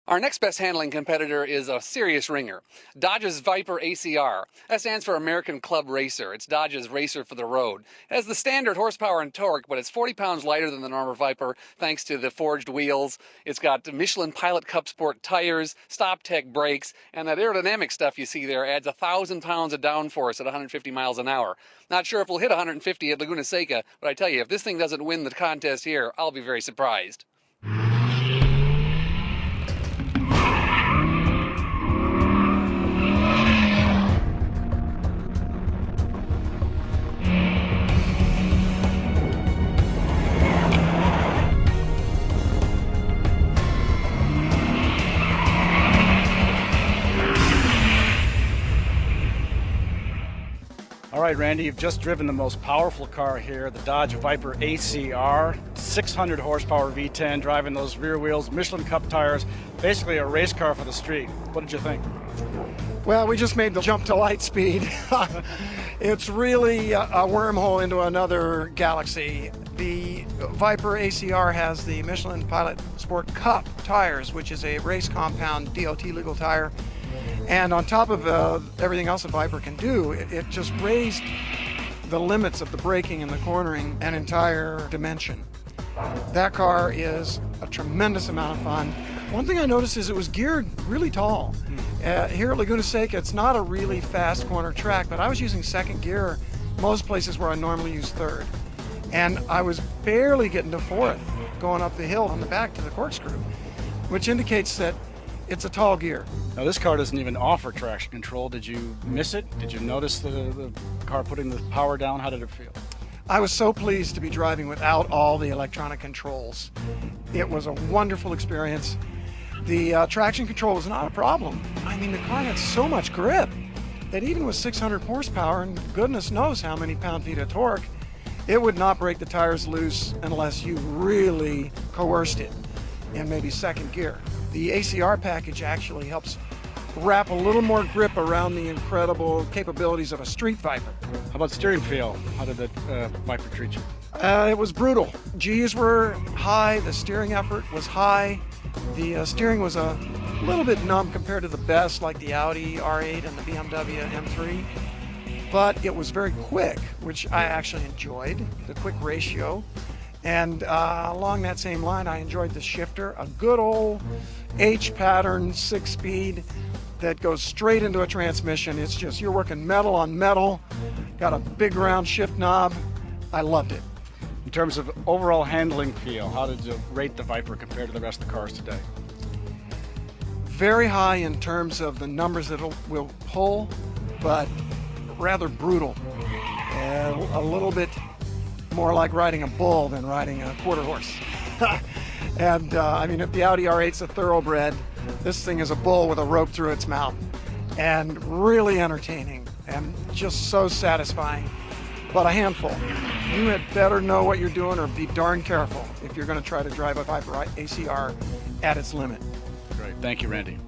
Our next best handling competitor is a serious ringer, Dodge's Viper ACR. That stands for American Club Racer. It's Dodge's racer for the road. It has the standard horsepower and torque, but it's 40 pounds lighter than the normal Viper thanks to the forged wheels. It's got Michelin Pilot Cup Sport tires, Stop Tech brakes, and that aerodynamic stuff you see there adds 1,000 pounds of downforce at 150 miles an hour. Not sure if we'll hit 150 at Laguna Seca, but I tell you, if this thing doesn't win the contest here, I'll be very surprised. All right, Randy, you've just driven the most powerful car here, the Dodge Viper ACR, 600 horsepower V10, driving those rear wheels, Michelin Cup tires, basically a race car for the street. What did you think? Well, we just made the jump to light speed. It's really a wormhole into another galaxy. The Viper ACR has the Michelin Pilot Sport Cup tires, which is a race compound DOT legal tire. And on top of everything else that Viper can do, it just raised the limits of the braking and the cornering an entire dimension. That car is a tremendous amount of fun. One thing I noticed is it was geared really tall. Here at Laguna Seca, it's not a really fast corner track, but I was using second gear most places where I normally use third. And I was barely getting to fourth going up the hill on the back to the corkscrew, which indicates that it's a tall gear. Now this car doesn't even offer traction control. Did you miss it? Did you notice the car putting the power down? How did it feel? I was so pleased to be driving without all the electronic controls. It was a wonderful experience. The traction control was not a problem. I mean, the car had so much grip that even with 600 horsepower and goodness knows how many pound-feet of torque, it would not break the tires loose unless you really coerced it in maybe second gear. The ACR package actually helps wrap a little more grip around the incredible capabilities of a street Viper. How about steering feel? How did the Viper treat you? It was brutal. G's were high, the steering effort was high. The steering was a little bit numb compared to the best like the Audi R8 and the BMW M3. But it was very quick, which I actually enjoyed, the quick ratio. And along that same line, I enjoyed the shifter, a good old H-pattern 6-speed that goes straight into a transmission. It's just, you're working metal on metal, got a big round shift knob. I loved it. In terms of overall handling feel, how did you rate the Viper compared to the rest of the cars today? Very high in terms of the numbers that it will pull, but rather brutal. A little bit more like riding a bull than riding a quarter horse. And I mean, if the Audi R8's a thoroughbred, this thing is a bull with a rope through its mouth. And really entertaining and just so satisfying, but a handful. You had better know what you're doing or be darn careful if you're going to try to drive a Viper ACR at its limit. Great. Thank you, Randy.